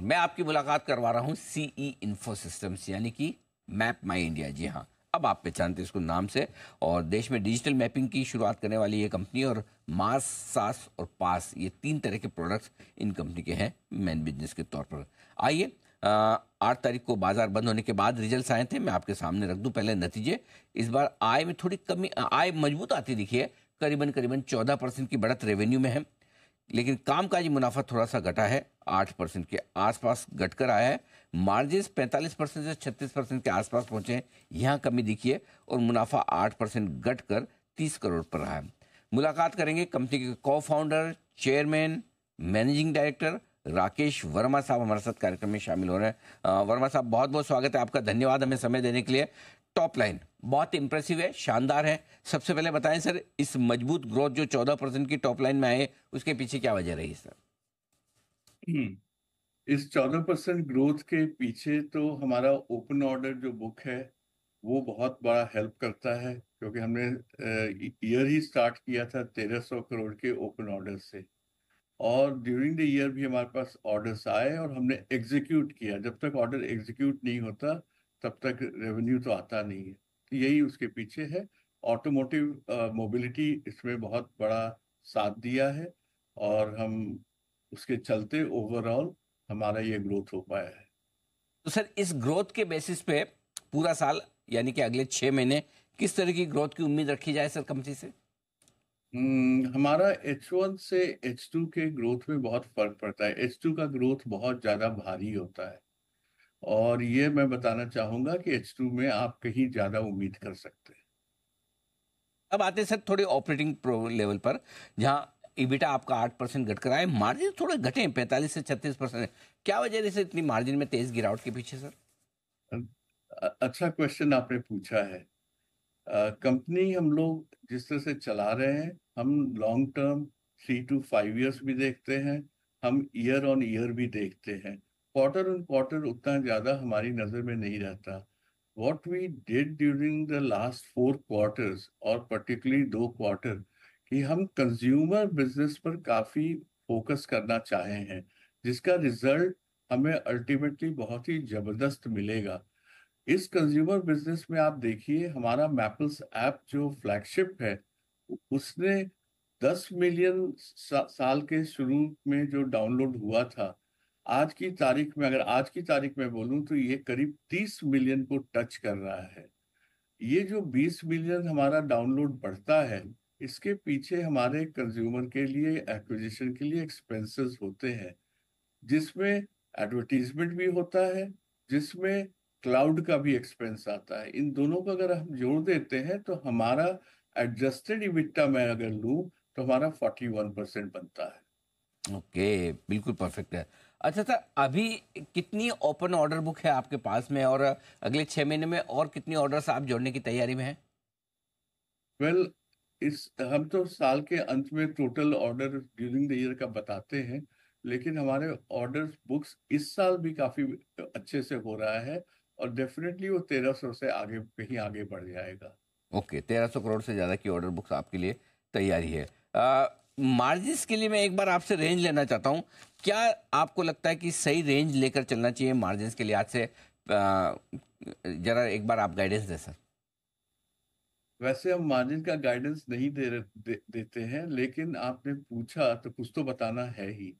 मैं आपकी मुलाकात करवा रहा हूँ सीई इन्फो सिस्टम्स यानी कि मैप माई इंडिया। जी हाँ, अब आप पहचानते हैं इसको नाम से। और देश में डिजिटल मैपिंग की शुरुआत करने वाली ये कंपनी, और मास, सास और पास, ये 3 तरह के प्रोडक्ट्स इन कंपनी के हैं मेन बिजनेस के तौर पर। आइए, 8 तारीख को बाजार बंद होने के बाद रिजल्ट्स आए थे, मैं आपके सामने रख दूं पहले नतीजे। इस बार आय में थोड़ी कमी, आय मजबूत आती दिखी है, करीबन करीबन 14% की बढ़त रेवेन्यू में है। लेकिन कामकाजी मुनाफा थोड़ा सा घटा है, 8% के आसपास घटकर आया है। मार्जिन 45% से 36% के आसपास पहुंचे हैं, यहाँ कमी दिखी है। और मुनाफा 8% घटकर 30 करोड़ पर रहा है। मुलाकात करेंगे कंपनी के को founder, chairman, managing director Rakesh Verma साहब हमारे साथ कार्यक्रम में शामिल हो रहे हैं। वर्मा साहब, बहुत बहुत स्वागत है आपका, धन्यवाद हमें समय देने के लिए। टॉप लाइन बहुत इंप्रेसिव है, शानदार है। सबसे पहले बताएं सर, इस मजबूत ग्रोथ जो 14% की टॉप लाइन में आए, उसके पीछे क्या वजह रही सर? इस 14% ग्रोथ के पीछे तो हमारा ओपन ऑर्डर जो बुक है वो बहुत बड़ा हेल्प करता है, क्योंकि हमने ईयर ही स्टार्ट किया था 1300 करोड़ के ओपन ऑर्डर से। और ड्यूरिंग द ईयर भी हमारे पास ऑर्डर्स आए और हमने एग्जीक्यूट किया। जब तक ऑर्डर एग्जीक्यूट नहीं होता तब तक रेवेन्यू तो आता नहीं है। तो यही उसके पीछे है। ऑटोमोटिव मोबिलिटी इसमें बहुत बड़ा साथ दिया है और हम उसके चलते ओवरऑल हमारा ये ग्रोथ हो पाया है। तो सर, इस ग्रोथ के बेसिस पे पूरा साल यानी कि अगले 6 महीने किस तरह की ग्रोथ की उम्मीद रखी जाए सर कंपनी से? हमारा H1 से H2 के ग्रोथ में बहुत फर्क पड़ता है। H2 का ग्रोथ बहुत ज्यादा भारी होता है और ये मैं बताना चाहूंगा कि H2 में आप कहीं ज्यादा उम्मीद कर सकते हैं। अब आते हैं सर थोड़े ऑपरेटिंग प्रो लेवल पर, जहां ईबिटा आपका 8% घटकर आए, मार्जिन थोड़े घटे हैं, 45 से 36%। क्या वजह से इतनी मार्जिन में तेज गिरावट के पीछे सर? अच्छा क्वेश्चन आपने पूछा है। कंपनी हम लोग जिस तरह से चला रहे हैं, हम लॉन्ग टर्म 3 to 5 years भी देखते हैं, हम ईयर ऑन ईयर भी देखते हैं। क्वार्टर ऑन क्वार्टर उतना ज्यादा हमारी नजर में नहीं रहता। What we did during the last 4 quarters और पर्टिकुलरली 2 क्वार्टर, कि हम कंज्यूमर बिजनेस पर काफी फोकस करना चाहे हैं, जिसका रिजल्ट हमें अल्टीमेटली बहुत ही जबरदस्त मिलेगा। इस कंज्यूमर बिजनेस में आप देखिए, हमारा मैपल्स ऐप जो फ्लैगशिप है, उसने 10 मिलियन साल के शुरू में जो डाउनलोड हुआ था, आज की तारीख में, अगर आज की तारीख में बोलूं तो ये करीब 30 मिलियन को टच कर रहा है। ये जो 20 मिलियन हमारा डाउनलोड बढ़ता है, इसके पीछे हमारे कंज्यूमर के लिए एक्विजिशन के लिए एक्सपेंसेस होते हैं, जिसमें एडवर्टीजमेंट भी होता है, जिसमें क्लाउड का भी एक्सपेंस आता है। इन दोनों को अगर हम जोड़ देते हैं तो हमारा एडजस्टेड इबिट्टा मैं अगर लूं तो हमारा 41% बनता है। ओके, बिल्कुल परफेक्ट है। अच्छा सर, अभी कितनी ओपन ऑर्डर बुक है आपके पास में, और अगले 6 महीने में और कितनी ऑर्डर्स आप जोड़ने की तैयारी में हैं? वेल, इस हम तो साल के अंत में total order during the year का बताते हैं, लेकिन हमारे ऑर्डर बुक्स इस साल भी काफी अच्छे से हो रहा है और डेफिनेटली वो 1300 से आगे कहीं आगे बढ़ जाएगा। ओके, 1300 करोड़ से ज़्यादा की ऑर्डर बुक्स आपके लिए तैयारी है। मार्जिन्स के लिए मैं एक बार आपसे रेंज लेना चाहता हूँ। क्या आपको लगता है कि सही रेंज लेकर चलना चाहिए मार्जिन्स के लिए आज से? जरा एक बार आप गाइडेंस दें सर। वैसे हम मार्जिन का गाइडेंस नहीं देते हैं, लेकिन आपने पूछा तो कुछ तो बताना है ही।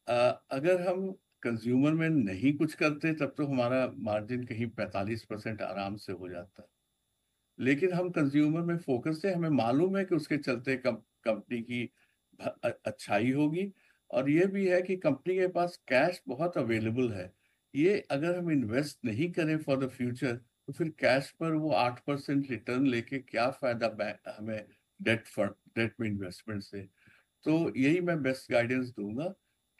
अ, अगर हम कंज्यूमर में नहीं कुछ करते तब तो हमारा मार्जिन कहीं 45% आराम से हो जाता। लेकिन हम कंज्यूमर में फोकस है, हमें मालूम है कि उसके चलते कंपनी की अच्छाई होगी। और ये भी है कि कंपनी के पास कैश बहुत अवेलेबल है। ये अगर हम इन्वेस्ट नहीं करें फॉर द फ्यूचर तो फिर कैश पर वो 8% रिटर्न लेके क्या फायदा हमें डेट में इन्वेस्टमेंट से। तो यही मैं बेस्ट गाइडेंस दूंगा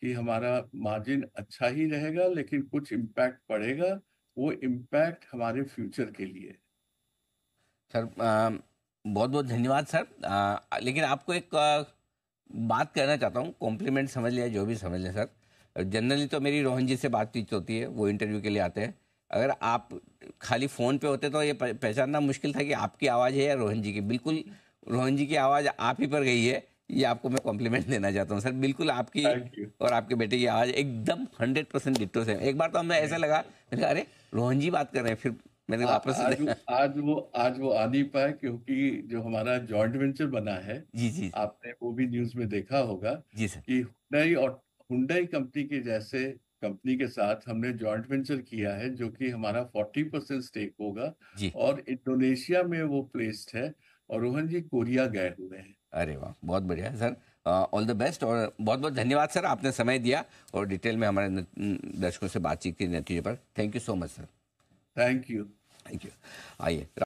कि हमारा मार्जिन अच्छा ही रहेगा, लेकिन कुछ इम्पैक्ट पड़ेगा। वो इम्पैक्ट हमारे फ्यूचर के लिए। सर, बहुत बहुत धन्यवाद सर। लेकिन आपको एक बात कहना चाहता हूँ, कॉम्प्लीमेंट समझ लिया, जो भी समझ लें सर। जनरली तो मेरी रोहन जी से बातचीत होती है, वो इंटरव्यू के लिए आते हैं। अगर आप खाली फ़ोन पे होते तो ये पहचानना मुश्किल था कि आपकी आवाज़ है या रोहन जी की। बिल्कुल रोहन जी की आवाज़ आप ही पर गई है, ये आपको मैं कॉम्प्लीमेंट देना चाहता हूँ सर, बिल्कुल आपकी थैंक यू। और आपके बेटे की आवाज़ एकदम 100% डिट्टो से। एक बार तो हमें ऐसा लगा, मैंने कहा अरे रोहन जी बात कर रहे हैं, फिर मैंने वापस से आज वो आ नहीं पाए क्योंकि जो हमारा जॉइंट वेंचर बना है, जी जी आपने वो भी न्यूज में देखा होगा जी सर। कि हुंडई कंपनी के जैसे कंपनी के साथ हमने जॉइंट वेंचर किया है, जो कि हमारा 40% स्टेक होगा, जी, और इंडोनेशिया में वो प्लेस्ड है, और रोहन जी कोरिया गए हुए हैं। अरे वाह, बहुत बढ़िया सर। ऑल द बेस्ट और बहुत बहुत धन्यवाद सर, आपने समय दिया और डिटेल में हमारे दर्शकों से बातचीत के नतीजे पर। Thank you so much sir. Thank you. Thank you. आइए।